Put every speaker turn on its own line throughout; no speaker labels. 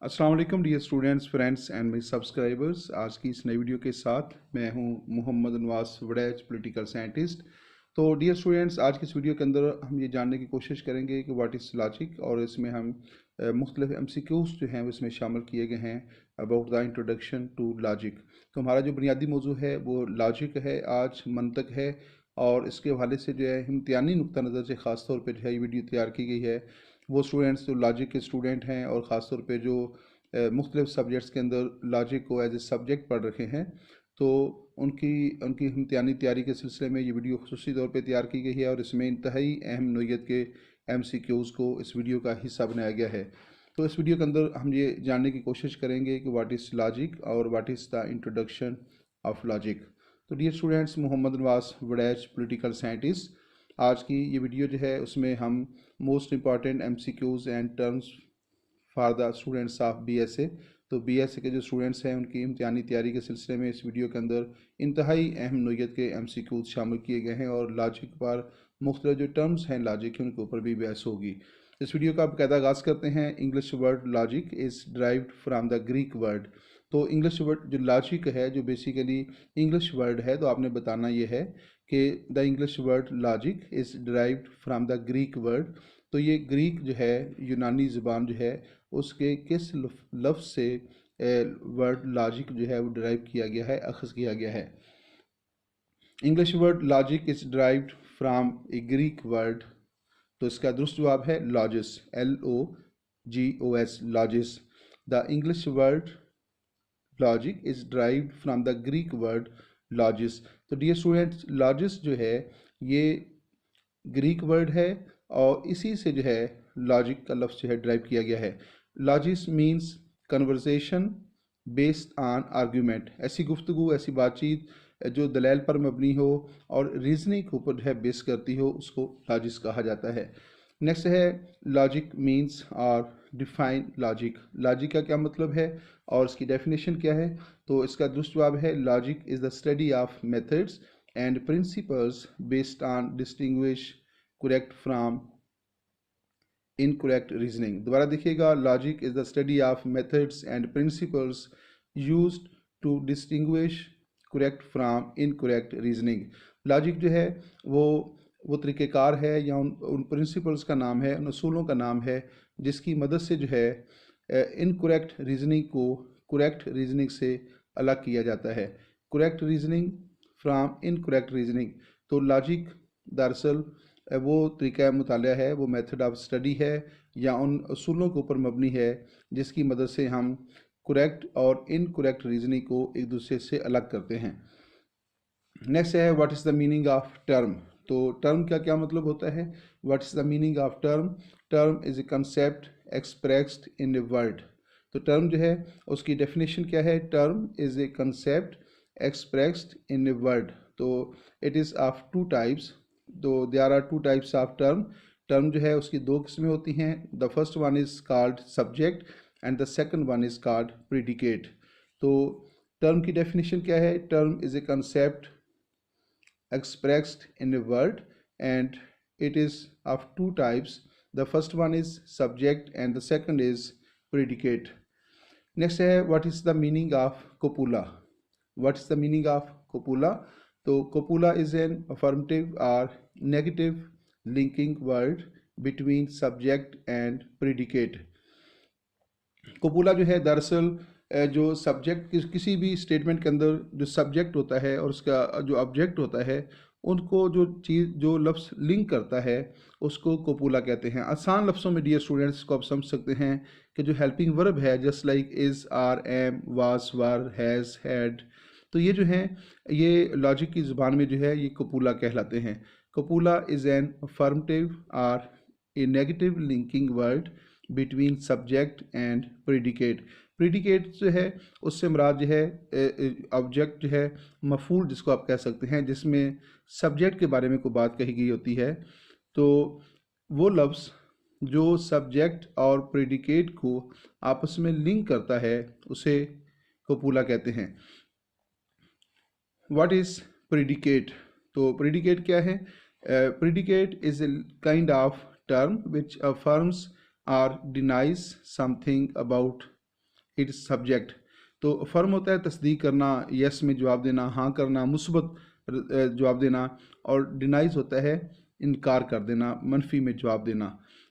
अस्सलाम वालेकुम dear students, friends and my subscribers. आज की इस नई वीडियो के साथ मैं हूं मोहम्मद नवाज वड़ैच, पॉलिटिकल साइंटिस्ट। तो डियर स्टूडेंट्स, आज की इस वीडियो के अंदर हम ये जानने की कोशिश करेंगे कि व्हाट इज़ लॉजिक, और इसमें हम मुख्तलिफ MCQs जो हैं वो इसमें शामिल किए गए हैं about the introduction to logic. तो हमारा जो बुनियादी मौजू है वो लॉजिक है, आज मंतक है, और इसके हवाले से जो है इम्तिहानी नुक्ता नज़र से ख़ास तौर पर जो है ये वीडियो तैयार की गई है। वो स्टूडेंट्स जो लॉजिक के स्टूडेंट हैं और ख़ास तौर पे जो मुख्तलिफ सब्जेक्ट्स के अंदर लॉजिक को एज ए सब्जेक्ट पढ़ रखे हैं, तो उनकी उनकी इम्तिहानी तैयारी के सिलसिले में ये वीडियो खुसूसी तौर पे तैयार की गई है, और इसमें इंतहाई अहम नोयत के MCQs को इस वीडियो का हिस्सा बनाया गया है। तो इस वीडियो के अंदर हम ये जानने की कोशिश करेंगे कि व्हाट इज़ लॉजिक और what is the introduction of logic. तो dear students, Mohammad Nawaz Waraich, political scientist. आज की ये वीडियो जो है उसमें हम most important MCQs and terms for the students of BSA। तो BSA के जो स्टूडेंट्स हैं उनकी इम्तिहानी तैयारी के सिलसिले में इस वीडियो के अंदर इंतहाई अहम नोयत के MCQs शामिल किए गए हैं, और लॉजिक पर मुख्तलिफ जो टर्म्स हैं लॉजिक के उनके ऊपर भी बहस होगी। इस वीडियो का बाकायदा आगाज़ करते हैं। English word logic is derived from the Greek word. तो इंग्लिश वर्ड जो लॉजिक है, जो बेसिकली इंग्लिश वर्ड है, तो आपने बताना ये है कि the English word logic is derived from the Greek word. तो ये ग्रीक जो है, यूनानी ज़ुबान जो है, उसके किस लफ्ज़ से वर्ड लॉजिक जो है वो ड्राइव किया गया है, अखज़ किया गया है। English word logic is derived from A Greek word. तो इसका दुरुस्त जवाब है lodges, LOGOS, lodges. The English word logic is derived from the Greek word lodges. तो डियर स्टूडेंट्स, लॉजिस जो है ये ग्रीक वर्ड है, और इसी से जो है लॉजिक का लफ्ज़ जो है ड्राइव किया गया है। Lodges means conversation based on argument. ऐसी गुफ्तगू, ऐसी बातचीत जो दलाइल पर मबनी हो और रीजनिंग के ऊपर जो है बेस करती हो, उसको लॉजिस कहा जाता है। नेक्स्ट है लॉजिक मीन्स और डिफाइन लॉजिक। लॉजिक का क्या मतलब है और इसकी डेफिनेशन क्या है? तो इसका दुरुस्त जवाब है logic is the study of methods and principles based on distinguish correct from incorrect reasoning. दोबारा देखिएगा, logic is the study of methods and principles used to distinguish correct from incorrect reasoning. Logic जो है वो तरीक़ेकार है या उन principles का नाम है, उन असूलों का नाम है जिसकी मदद से जो है इनकरेक्ट रीजनिंग को करेक्ट रीजनिंग से अलग किया जाता है। Correct reasoning from incorrect reasoning. तो लॉजिक दरअसल वो तरीका मुताला है, वो मेथड ऑफ स्टडी है या उन असूलों के ऊपर मबनी है जिसकी मदद से हम करेक्ट और इनकरेक्ट रीजनिंग को एक दूसरे से अलग करते हैं। नेक्स्ट है what is the meaning of term. तो टर्म का क्या मतलब होता है? What is the meaning of term? Term is a concept expressed in a word. तो टर्म जो है उसकी डेफिनेशन क्या है? Term is a concept expressed in a word. तो it is of two types. तो there are two types of term. Term जो है उसकी दो किस्में होती हैं। The first one is called subject and the second one is called predicate. तो टर्म की डेफिनेशन क्या है? Term is a concept expressed in a word, and it is of two types. The first one is subject and the second is predicate. Next है what is the meaning of copula? What is the meaning of copula? तो copula is an affirmative or negative linking word between subject and predicate. Copula जो है दरअसल जो subject किसी भी statement के अंदर जो सब्जेक्ट होता है और उसका जो ऑब्जेक्ट होता है, उनको जो चीज़ जो लफ्ज़ लिंक करता है उसको कोपुला कहते हैं। आसान लफ्ज़ों में डियर स्टूडेंट्स को आप समझ सकते हैं कि जो हेल्पिंग वर्ब है just like is, are, am, was, were, has, had, तो ये जो हैं ये लॉजिक की ज़ुबान में जो है ये कोपुला कहलाते हैं। कोपुला इज़ एन अफर्मेटिव और a negative linking word between subject and predicate. Predicate जो है उससे मुराद जो है ऑब्जेक्ट जो है मफूल जिसको आप कह सकते हैं, जिसमें सब्जेक्ट के बारे में कोई बात कही गई होती है। तो वो लफ्ज़ जो सब्जेक्ट और प्रीडिकेट को आपस में लिंक करता है उसे कोपुला कहते हैं। What is predicate? तो प्रीडिकेट क्या है? Predicate is a kind of term which affirms or denies something about it's subject. तो अफर्म होता है तस्दीक करना, यस में जवाब देना, हाँ करना, मुस्बत जवाब देना, और डिनाइज होता है इनकार कर देना, मनफी में जवाब देना।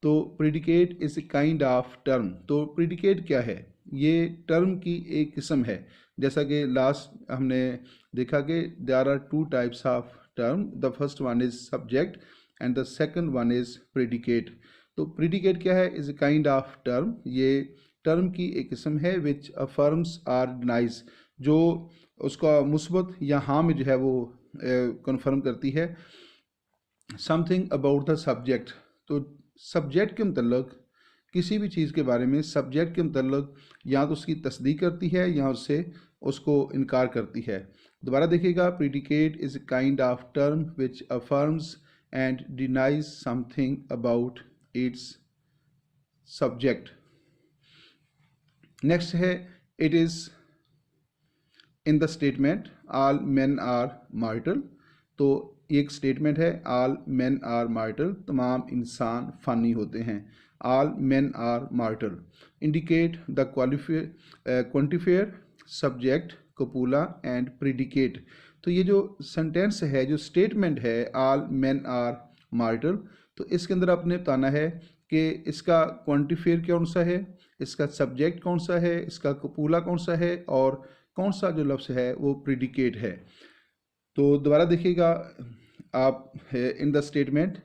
तो predicate is a kind of term. तो प्रीडिकेट क्या है? ये टर्म की एक किस्म है। जैसा कि लास्ट हमने देखा कि there are two types of term, the first one is subject and the second one is predicate. तो प्रीडिकेट क्या है? Is a kind of term, ये टर्म की एक किस्म है विच अफर्म्स आर डिनाइज, जो उसका मुस्बत या हाँ में जो है वो कन्फर्म करती है। Something about the subject. तो सब्जेक्ट के मतलब किसी भी चीज़ के बारे में सब्जेक्ट के मतलब या तो उसकी तस्दीक करती है या उससे उसको इनकार करती है। दोबारा देखिएगा, predicate is a kind of term which affirms and denies something about its subject. Next है, it is in the statement all men are mortal. तो एक स्टेटमेंट है, ऑल मेन आर मार्टल, तमाम इंसान फ़ानी होते हैं। All men are mortal indicate the quantifier subject copula and predicate. तो ये जो सेंटेंस है, जो स्टेटमेंट है ऑल मेन आर मार्टल, तो इसके अंदर आपने बताना है कि इसका क्वांटिफायर कौन सा है, इसका सब्जेक्ट कौन सा है, इसका कपूला कौन सा है, और कौन सा जो लफ्ज़ है वो प्रीडिकेट है। तो दोबारा देखिएगा आप, इन द स्टेटमेंट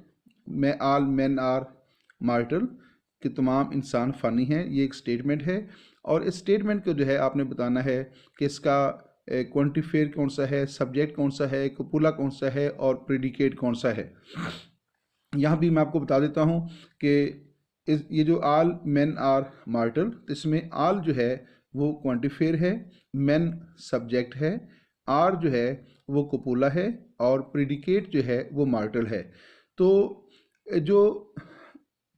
में ऑल मेन आर मार्टल, कि तमाम इंसान फ़ानी हैं, ये एक स्टेटमेंट है। और इस स्टेटमेंट को जो है आपने बताना है कि इसका क्वांटिफायर कौन सा है, सब्जेक्ट कौन सा है, कपूला कौन सा है, और प्रीडिकेट कौन सा है। यहाँ भी मैं आपको बता देता हूँ कि ये जो ऑल मेन आर मार्टल, इसमें ऑल जो है वो क्वांटिफायर है, मेन सब्जेक्ट है, आर जो है वो कपूला है, और प्रीडिकेट जो है वो मार्टल है। तो जो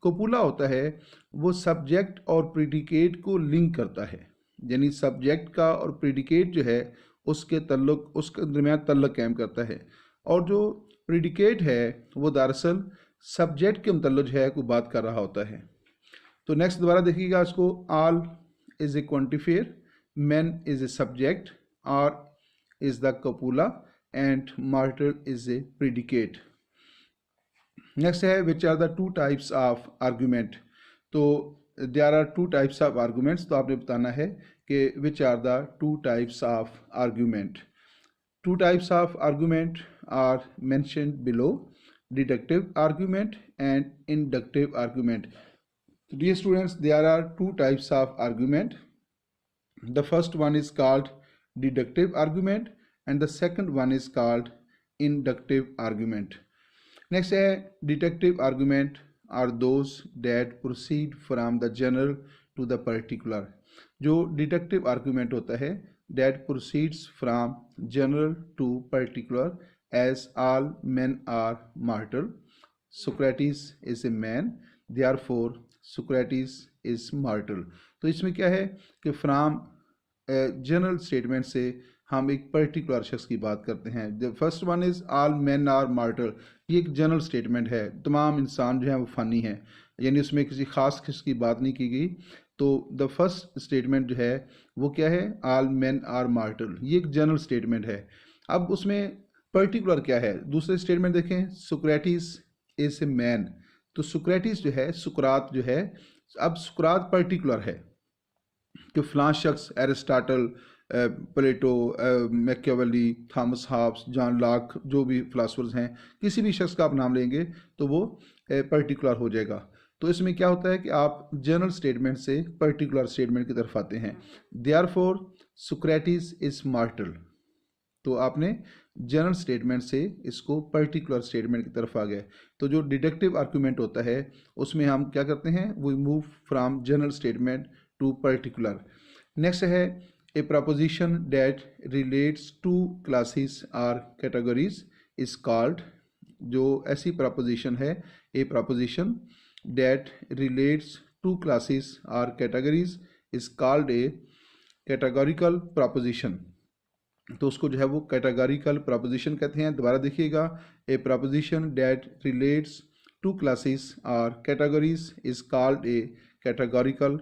कपूला होता है वो सब्जेक्ट और प्रीडिकेट को लिंक करता है, यानी सब्जेक्ट का और प्रीडिकेट जो है उसके तल्लुक, उसके दरमियान तल्लुक कायम करता है। और जो प्रीडिकेट है वो दरअसल सब्जेक्ट के मतलब जो है कोई बात कर रहा होता है। तो नेक्स्ट दोबारा देखिएगा इसको, all is a quantifier, man is a subject, are is the copula and mortal is a predicate. Next है, which are the two types of argument. तो there are two types of arguments. तो आपने बताना है कि which are the two types of argument. Two types of argument are mentioned below: deductive argument and inductive argument. So dear students, there are two types of argument. The first one is called deductive argument and the second one is called inductive argument. Next है, deductive argument are those that proceed from the general to the particular. जो deductive argument होता है, that proceeds from general to particular, as all men are mortal. Socrates is a man, therefore Socrates is mortal. तो इसमें क्या है कि from general statement से हम एक पर्टिकुलर शख्स की बात करते हैं। The first one is all man are mortal. ये एक जनरल स्टेटमेंट है, तमाम इंसान जो है वो फ़नी है, यानी उसमें किसी ख़ास शख्स की बात नहीं की गई। तो द फर्स्ट स्टेटमेंट जो है वो क्या है, ऑल मैन आर मार्टल, ये एक जनरल स्टेटमेंट है। अब उसमें पर्टिकुलर क्या है, दूसरे स्टेटमेंट देखें, सुक्रेटिस इज ए मैन। तो सुक्रेटिस जो है, सुकरात जो है, अब सुकरात पर्टिकुलर है कि फ़लाँ शख्स, Aristotle, Plato, Machiavelli, Thomas Hobbes, John Locke, जो भी फ़िलासफ़र्स हैं, किसी भी शख्स का आप नाम लेंगे तो वो पर्टिकुलर हो जाएगा। तो इसमें क्या होता है कि आप जनरल स्टेटमेंट से पर्टिकुलर स्टेटमेंट की तरफ आते हैं। Therefore Socrates is mortal. तो आपने जनरल स्टेटमेंट से इसको पर्टिकुलर स्टेटमेंट की तरफ आ गए। तो जो डिडक्टिव आर्गूमेंट होता है उसमें हम क्या करते हैं, we move from general statement to particular. Next है, a proposition that relates to classes or categories is called. जो ऐसी प्रपोजिशन है, a proposition that relates to classes or categories is called a categorical proposition. तो उसको जो है वो categorical preposition कहते हैं। दोबारा देखिएगा, a proposition that relates to classes or categories is called a categorical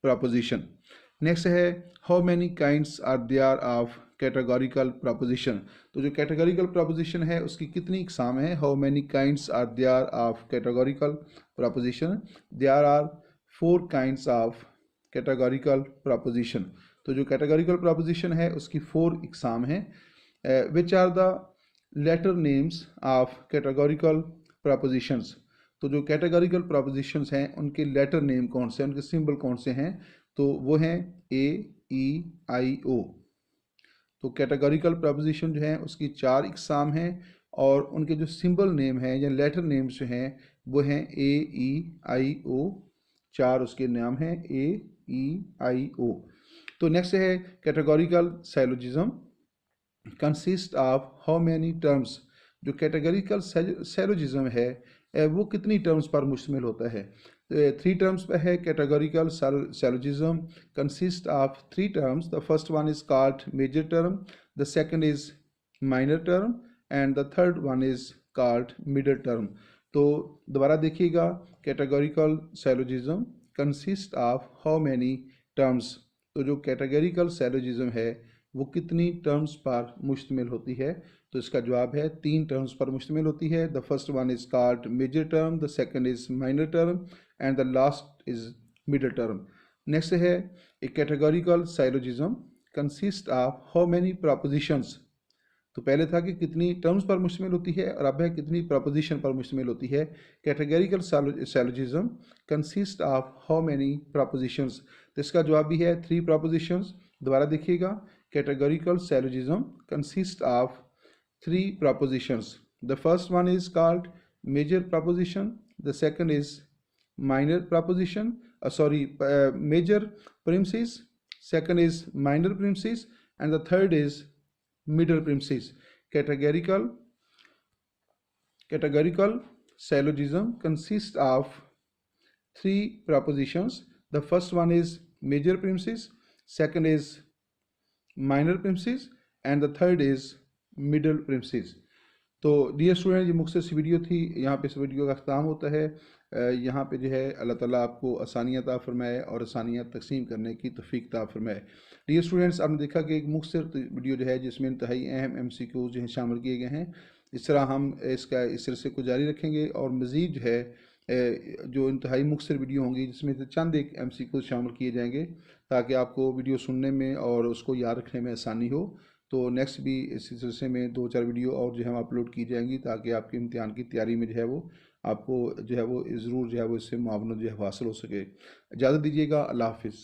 proposition. Next है how many kinds are there of categorical proposition. तो जो कैटेगोरिकल प्रपोजिशन है उसकी कितनी इकसाम है, how many kinds are there of categorical proposition, there are 4 kinds of categorical proposition. तो जो कैटेगोरिकल प्रपोजिशन है उसकी 4 इकसाम है। Which are the letter names of categorical propositions. तो जो कैटेगोरिकल प्रपोजिशंस हैं उनके लेटर नेम कौन से हैं, उनके सिंबल कौन से हैं, तो वो हैं ए, ई, आई, ओ। तो कैटेगोरिकल प्रपोजिशन जो है उसकी 4 इकसाम हैं और उनके जो सिंबल नेम हैं या लेटर नेम्स जो हैं वो हैं ए, ई, आई, ओ। 4 उसके नाम हैं ए, ई, आई, ओ। तो नेक्स्ट है categorical syllogism consist of how many terms. जो कैटेगोरिकल सैलोजिज्म है वो कितनी टर्म्स पर मुश्तमिल होता है, 3 टर्म्स पर है। Categorical syllogism consist of 3 terms. The first one is called major term, the second is minor term and the third one is called middle term. तो दोबारा देखिएगा, categorical syllogism consist of how many terms. तो जो categorical syllogism है वो कितनी terms पर मुश्तमिल होती है, तो इसका जवाब है 3 टर्म्स पर मुश्तमिल होती है। The first one is called major term, the second is minor term and the last is middle term. Next है a categorical syllogism consist of how many propositions. तो पहले था कि कितनी टर्म्स पर मुश्तमिल होती है और अब है कितनी प्रपोजिशन पर मुश्तमिल होती है। Categorical syllogism consist of how many propositions, तो इसका जवाब भी है 3 प्रपोजिशंस। दोबारा देखिएगा, categorical syllogism consist of 3 propositions. The first one is called major proposition. The second is minor proposition. Major premises. Second is minor premises, and the third is middle premises. Categorical syllogism consists of 3 propositions. The first one is major premises. Second is minor premises, and the third is middle princess. तो dear student, ये मुख्तसर video थी, यहाँ पे इस video का अख्ताम होता है। यहाँ पे जो है अल्लाह ताला आपको आसानियाँ अता फरमाए और आसानियाँ तकसीम करने की तौफीक अता फरमाए। डियर स्टूडेंट्स, आपने देखा कि एक मुख्तसर वीडियो जो है जिसमें इंतहाई अहम MCQ जो है शामिल किए गए हैं। इस तरह हम इसका इस सिलसिले को जारी रखेंगे और मज़ीद जो है जो इंतहाई मुख्तसर वीडियो होंगी जिसमें से चंद एक MCQ शामिल किए जाएंगे ताकि आपको वीडियो सुनने में और उसको याद रखने में आसानी हो। तो नेक्स्ट भी इस सिलसिले में 2-4 वीडियो और जो है अपलोड की जाएंगी ताकि आपके इम्तिहान की तैयारी में जो है वो आपको जो है वो ज़रूर जो है वो इससे मुआवनत जो है हासिल हो सके। इजाज़त दीजिएगा, अल्लाह हाफिज़।